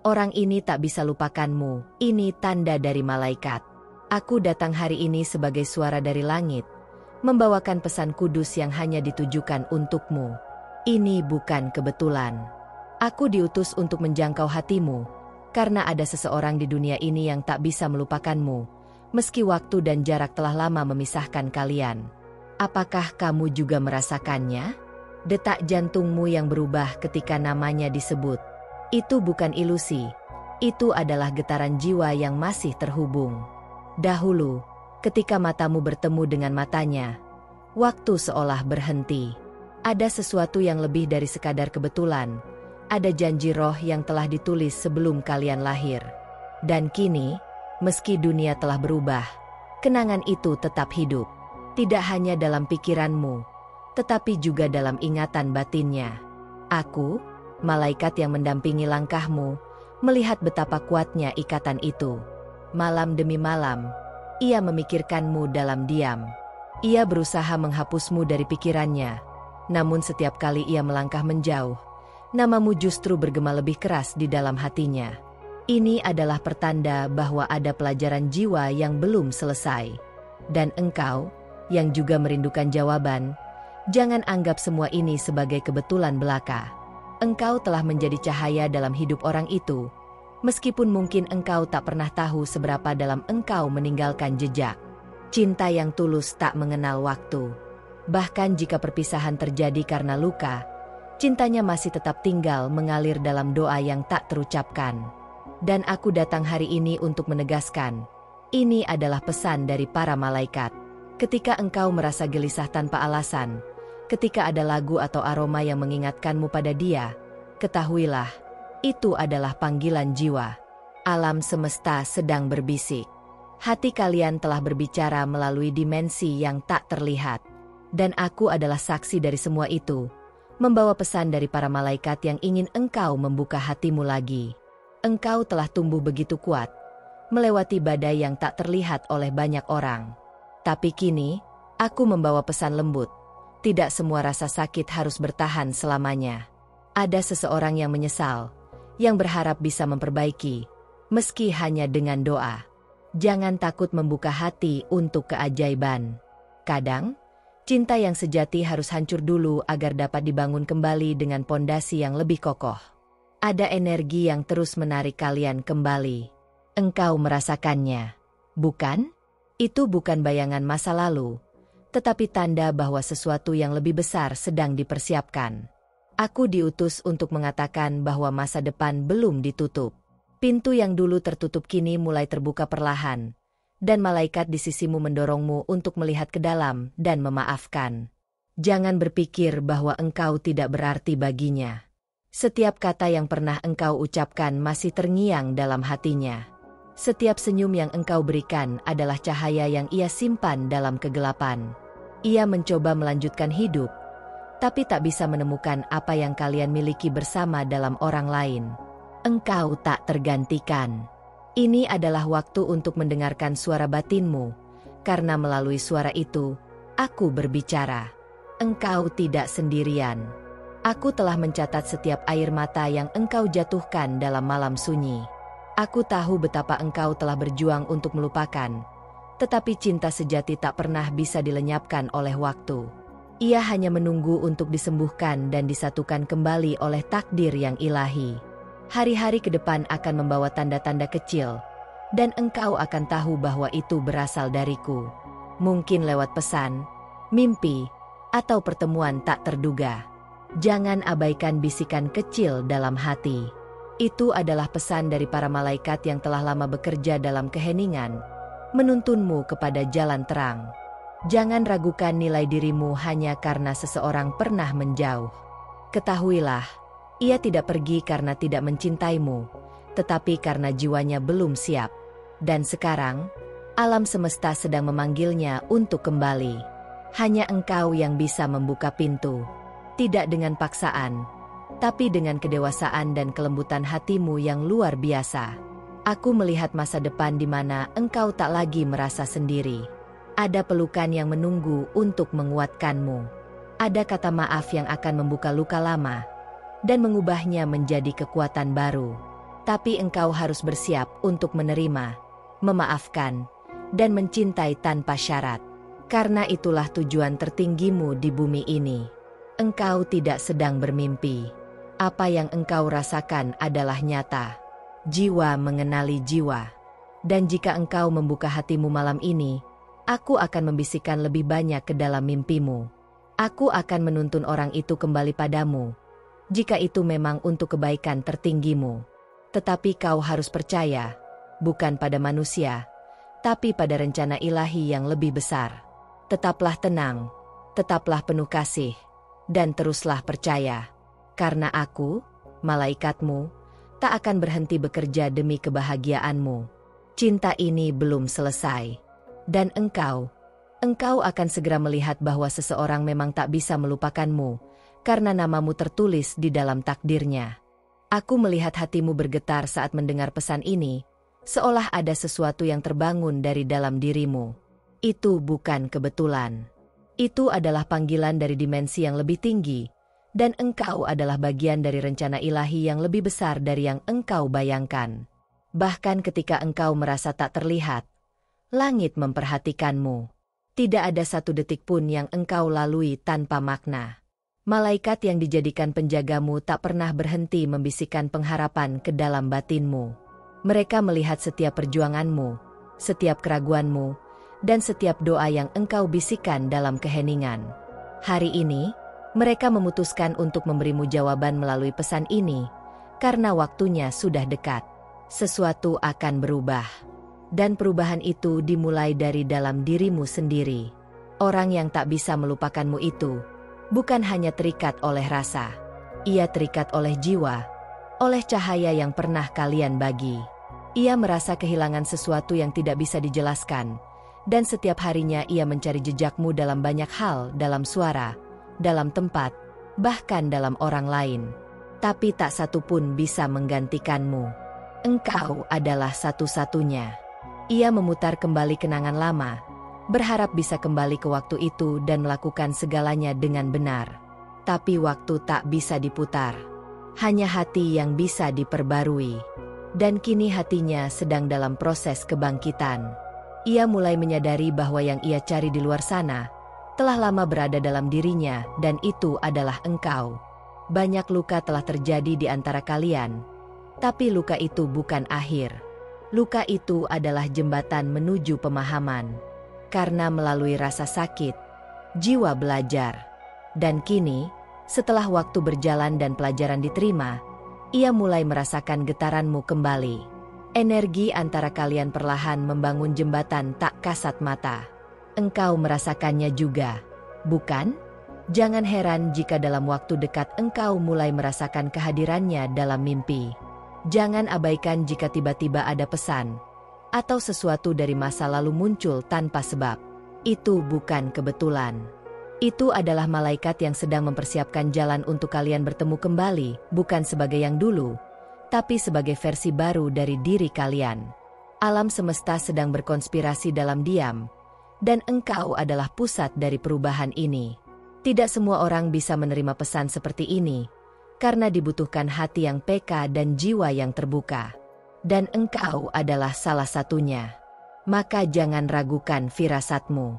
Orang ini tak bisa lupakanmu, ini tanda dari malaikat. Aku datang hari ini sebagai suara dari langit, membawakan pesan kudus yang hanya ditujukan untukmu. Ini bukan kebetulan. Aku diutus untuk menjangkau hatimu, karena ada seseorang di dunia ini yang tak bisa melupakanmu, meski waktu dan jarak telah lama memisahkan kalian. Apakah kamu juga merasakannya? Detak jantungmu yang berubah ketika namanya disebut. Itu bukan ilusi, itu adalah getaran jiwa yang masih terhubung. Dahulu, ketika matamu bertemu dengan matanya, waktu seolah berhenti. Ada sesuatu yang lebih dari sekadar kebetulan, ada janji roh yang telah ditulis sebelum kalian lahir. Dan kini, meski dunia telah berubah, kenangan itu tetap hidup. Tidak hanya dalam pikiranmu, tetapi juga dalam ingatan batinnya. Aku, malaikat yang mendampingi langkahmu, melihat betapa kuatnya ikatan itu. Malam demi malam, ia memikirkanmu dalam diam. Ia berusaha menghapusmu dari pikirannya, namun setiap kali ia melangkah menjauh, namamu justru bergema lebih keras di dalam hatinya. Ini adalah pertanda bahwa ada pelajaran jiwa yang belum selesai. Dan engkau, yang juga merindukan jawaban, jangan anggap semua ini sebagai kebetulan belaka. Engkau telah menjadi cahaya dalam hidup orang itu, meskipun mungkin engkau tak pernah tahu seberapa dalam engkau meninggalkan jejak. Cinta yang tulus tak mengenal waktu. Bahkan jika perpisahan terjadi karena luka, cintanya masih tetap tinggal mengalir dalam doa yang tak terucapkan. Dan aku datang hari ini untuk menegaskan, ini adalah pesan dari para malaikat. Ketika engkau merasa gelisah tanpa alasan, ketika ada lagu atau aroma yang mengingatkanmu pada dia, ketahuilah, itu adalah panggilan jiwa. Alam semesta sedang berbisik. Hati kalian telah berbicara melalui dimensi yang tak terlihat. Dan aku adalah saksi dari semua itu, membawa pesan dari para malaikat yang ingin engkau membuka hatimu lagi. Engkau telah tumbuh begitu kuat, melewati badai yang tak terlihat oleh banyak orang. Tapi kini, aku membawa pesan lembut. Tidak semua rasa sakit harus bertahan selamanya. Ada seseorang yang menyesal, yang berharap bisa memperbaiki, meski hanya dengan doa. Jangan takut membuka hati untuk keajaiban. Kadang, cinta yang sejati harus hancur dulu agar dapat dibangun kembali dengan pondasi yang lebih kokoh. Ada energi yang terus menarik kalian kembali. Engkau merasakannya, bukan? Itu bukan bayangan masa lalu, tetapi tanda bahwa sesuatu yang lebih besar sedang dipersiapkan. Aku diutus untuk mengatakan bahwa masa depan belum ditutup. Pintu yang dulu tertutup kini mulai terbuka perlahan, dan malaikat di sisimu mendorongmu untuk melihat ke dalam dan memaafkan. Jangan berpikir bahwa engkau tidak berarti baginya. Setiap kata yang pernah engkau ucapkan masih terngiang dalam hatinya. Setiap senyum yang engkau berikan adalah cahaya yang ia simpan dalam kegelapan. Ia mencoba melanjutkan hidup, tapi tak bisa menemukan apa yang kalian miliki bersama dalam orang lain. Engkau tak tergantikan. Ini adalah waktu untuk mendengarkan suara batinmu, karena melalui suara itu, aku berbicara. Engkau tidak sendirian. Aku telah mencatat setiap air mata yang engkau jatuhkan dalam malam sunyi. Aku tahu betapa engkau telah berjuang untuk melupakan, tetapi cinta sejati tak pernah bisa dilenyapkan oleh waktu. Ia hanya menunggu untuk disembuhkan dan disatukan kembali oleh takdir yang ilahi. Hari-hari ke depan akan membawa tanda-tanda kecil, dan engkau akan tahu bahwa itu berasal dariku. Mungkin lewat pesan, mimpi, atau pertemuan tak terduga. Jangan abaikan bisikan kecil dalam hati. Itu adalah pesan dari para malaikat yang telah lama bekerja dalam keheningan, menuntunmu kepada jalan terang. Jangan ragukan nilai dirimu hanya karena seseorang pernah menjauh. Ketahuilah, ia tidak pergi karena tidak mencintaimu, tetapi karena jiwanya belum siap. Dan sekarang, alam semesta sedang memanggilnya untuk kembali. Hanya engkau yang bisa membuka pintu. Tidak dengan paksaan, tapi dengan kedewasaan dan kelembutan hatimu yang luar biasa. Aku melihat masa depan di mana engkau tak lagi merasa sendiri. Ada pelukan yang menunggu untuk menguatkanmu. Ada kata maaf yang akan membuka luka lama dan mengubahnya menjadi kekuatan baru. Tapi engkau harus bersiap untuk menerima, memaafkan, dan mencintai tanpa syarat. Karena itulah tujuan tertinggimu di bumi ini. Engkau tidak sedang bermimpi. Apa yang engkau rasakan adalah nyata. Jiwa mengenali jiwa. Dan jika engkau membuka hatimu malam ini, aku akan membisikkan lebih banyak ke dalam mimpimu. Aku akan menuntun orang itu kembali padamu, jika itu memang untuk kebaikan tertinggimu. Tetapi kau harus percaya, bukan pada manusia, tapi pada rencana ilahi yang lebih besar. Tetaplah tenang, tetaplah penuh kasih, dan teruslah percaya. Karena aku, malaikatmu, tak akan berhenti bekerja demi kebahagiaanmu. Cinta ini belum selesai. Dan engkau akan segera melihat bahwa seseorang memang tak bisa melupakanmu, karena namamu tertulis di dalam takdirnya. Aku melihat hatimu bergetar saat mendengar pesan ini, seolah ada sesuatu yang terbangun dari dalam dirimu. Itu bukan kebetulan. Itu adalah panggilan dari dimensi yang lebih tinggi, dan engkau adalah bagian dari rencana ilahi yang lebih besar dari yang engkau bayangkan. Bahkan ketika engkau merasa tak terlihat, langit memperhatikanmu. Tidak ada satu detik pun yang engkau lalui tanpa makna. Malaikat yang dijadikan penjagamu tak pernah berhenti membisikkan pengharapan ke dalam batinmu. Mereka melihat setiap perjuanganmu, setiap keraguanmu, dan setiap doa yang engkau bisikan dalam keheningan. Hari ini, mereka memutuskan untuk memberimu jawaban melalui pesan ini, karena waktunya sudah dekat. Sesuatu akan berubah. Dan perubahan itu dimulai dari dalam dirimu sendiri. Orang yang tak bisa melupakanmu itu bukan hanya terikat oleh rasa. Ia terikat oleh jiwa, oleh cahaya yang pernah kalian bagi. Ia merasa kehilangan sesuatu yang tidak bisa dijelaskan, dan setiap harinya ia mencari jejakmu dalam banyak hal, dalam suara, dalam tempat, bahkan dalam orang lain. Tapi tak satu pun bisa menggantikanmu. Engkau adalah satu-satunya. Ia memutar kembali kenangan lama, berharap bisa kembali ke waktu itu dan melakukan segalanya dengan benar. Tapi waktu tak bisa diputar. Hanya hati yang bisa diperbarui. Dan kini hatinya sedang dalam proses kebangkitan. Ia mulai menyadari bahwa yang ia cari di luar sana telah lama berada dalam dirinya, dan itu adalah engkau. Banyak luka telah terjadi di antara kalian, tapi luka itu bukan akhir. Luka itu adalah jembatan menuju pemahaman. Karena melalui rasa sakit, jiwa belajar. Dan kini, setelah waktu berjalan dan pelajaran diterima, ia mulai merasakan getaranmu kembali. Energi antara kalian perlahan membangun jembatan tak kasat mata. Engkau merasakannya juga, bukan? Jangan heran jika dalam waktu dekat engkau mulai merasakan kehadirannya dalam mimpi. Jangan abaikan jika tiba-tiba ada pesan atau sesuatu dari masa lalu muncul tanpa sebab. Itu bukan kebetulan. Itu adalah malaikat yang sedang mempersiapkan jalan untuk kalian bertemu kembali, bukan sebagai yang dulu, tapi sebagai versi baru dari diri kalian. Alam semesta sedang berkonspirasi dalam diam, dan engkau adalah pusat dari perubahan ini. Tidak semua orang bisa menerima pesan seperti ini, karena dibutuhkan hati yang peka dan jiwa yang terbuka. Dan engkau adalah salah satunya. Maka jangan ragukan firasatmu.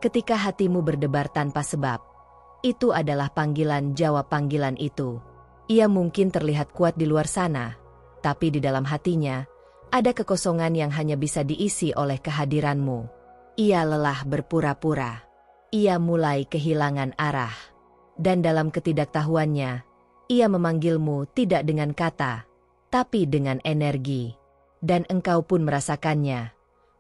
Ketika hatimu berdebar tanpa sebab, itu adalah panggilan jawab panggilan itu. Ia mungkin terlihat kuat di luar sana, tapi di dalam hatinya, ada kekosongan yang hanya bisa diisi oleh kehadiranmu. Ia lelah berpura-pura. Ia mulai kehilangan arah. Dan dalam ketidaktahuannya, ia memanggilmu tidak dengan kata, tapi dengan energi. Dan engkau pun merasakannya,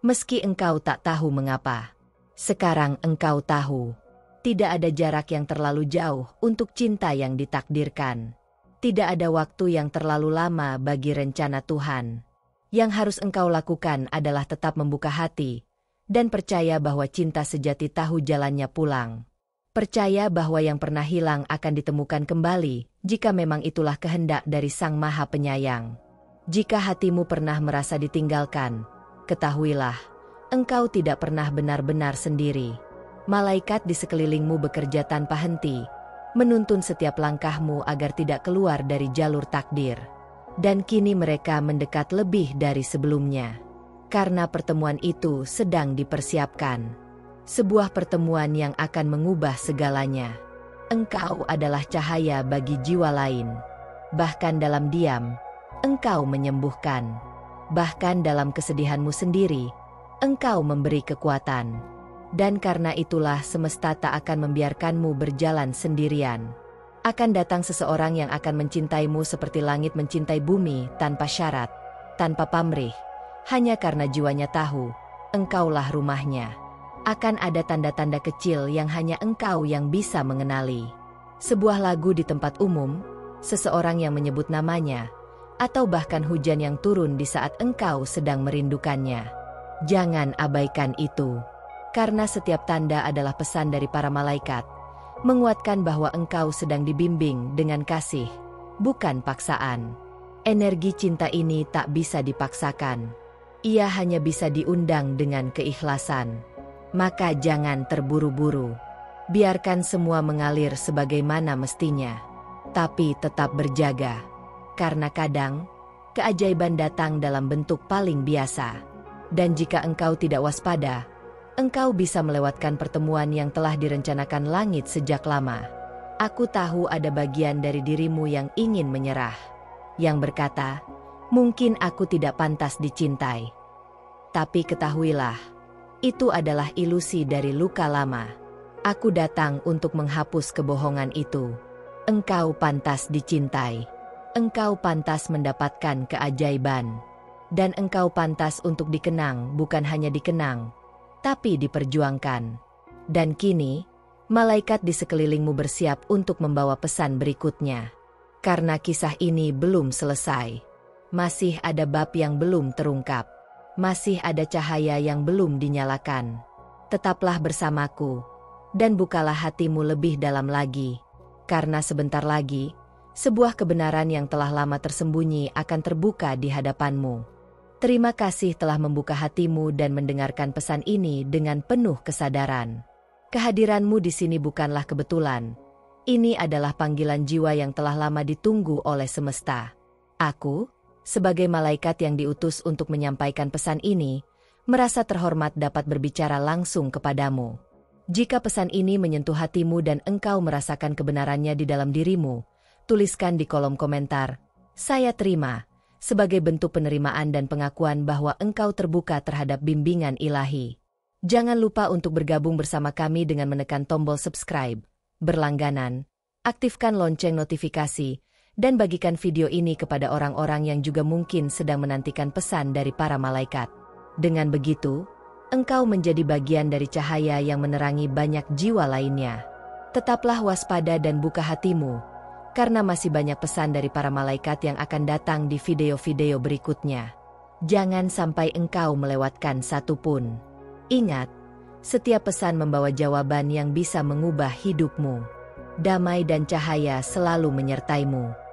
meski engkau tak tahu mengapa. Sekarang engkau tahu, tidak ada jarak yang terlalu jauh untuk cinta yang ditakdirkan. Tidak ada waktu yang terlalu lama bagi rencana Tuhan. Yang harus engkau lakukan adalah tetap membuka hati, dan percaya bahwa cinta sejati tahu jalannya pulang. Percaya bahwa yang pernah hilang akan ditemukan kembali, jika memang itulah kehendak dari Sang Maha Penyayang. Jika hatimu pernah merasa ditinggalkan, ketahuilah, engkau tidak pernah benar-benar sendiri. Malaikat di sekelilingmu bekerja tanpa henti, menuntun setiap langkahmu agar tidak keluar dari jalur takdir. Dan kini mereka mendekat lebih dari sebelumnya. Karena pertemuan itu sedang dipersiapkan. Sebuah pertemuan yang akan mengubah segalanya. Engkau adalah cahaya bagi jiwa lain. Bahkan dalam diam, engkau menyembuhkan. Bahkan dalam kesedihanmu sendiri, engkau memberi kekuatan. Dan karena itulah semesta tak akan membiarkanmu berjalan sendirian. Akan datang seseorang yang akan mencintaimu seperti langit mencintai bumi, tanpa syarat, tanpa pamrih, hanya karena jiwanya tahu, engkaulah rumahnya. Akan ada tanda-tanda kecil yang hanya engkau yang bisa mengenali. Sebuah lagu di tempat umum, seseorang yang menyebut namanya, atau bahkan hujan yang turun di saat engkau sedang merindukannya. Jangan abaikan itu. Karena setiap tanda adalah pesan dari para malaikat, menguatkan bahwa engkau sedang dibimbing dengan kasih, bukan paksaan. Energi cinta ini tak bisa dipaksakan. Ia hanya bisa diundang dengan keikhlasan. Maka jangan terburu-buru. Biarkan semua mengalir sebagaimana mestinya. Tapi tetap berjaga. Karena kadang, keajaiban datang dalam bentuk paling biasa. Dan jika engkau tidak waspada, engkau bisa melewatkan pertemuan yang telah direncanakan langit sejak lama. Aku tahu ada bagian dari dirimu yang ingin menyerah. Yang berkata, mungkin aku tidak pantas dicintai. Tapi ketahuilah, itu adalah ilusi dari luka lama. Aku datang untuk menghapus kebohongan itu. Engkau pantas dicintai. Engkau pantas mendapatkan keajaiban. Dan engkau pantas untuk dikenang, bukan hanya dikenang, tapi diperjuangkan. Dan kini, malaikat di sekelilingmu bersiap untuk membawa pesan berikutnya. Karena kisah ini belum selesai. Masih ada bab yang belum terungkap. Masih ada cahaya yang belum dinyalakan. Tetaplah bersamaku, dan bukalah hatimu lebih dalam lagi. Karena sebentar lagi, sebuah kebenaran yang telah lama tersembunyi akan terbuka di hadapanmu. Terima kasih telah membuka hatimu dan mendengarkan pesan ini dengan penuh kesadaran. Kehadiranmu di sini bukanlah kebetulan. Ini adalah panggilan jiwa yang telah lama ditunggu oleh semesta. Aku, sebagai malaikat yang diutus untuk menyampaikan pesan ini, merasa terhormat dapat berbicara langsung kepadamu. Jika pesan ini menyentuh hatimu dan engkau merasakan kebenarannya di dalam dirimu, tuliskan di kolom komentar, "Saya terima," sebagai bentuk penerimaan dan pengakuan bahwa engkau terbuka terhadap bimbingan ilahi. Jangan lupa untuk bergabung bersama kami dengan menekan tombol subscribe, berlangganan, aktifkan lonceng notifikasi, dan bagikan video ini kepada orang-orang yang juga mungkin sedang menantikan pesan dari para malaikat. Dengan begitu, engkau menjadi bagian dari cahaya yang menerangi banyak jiwa lainnya. Tetaplah waspada dan buka hatimu, karena masih banyak pesan dari para malaikat yang akan datang di video-video berikutnya. Jangan sampai engkau melewatkan satu pun. Ingat, setiap pesan membawa jawaban yang bisa mengubah hidupmu. Damai dan cahaya selalu menyertaimu.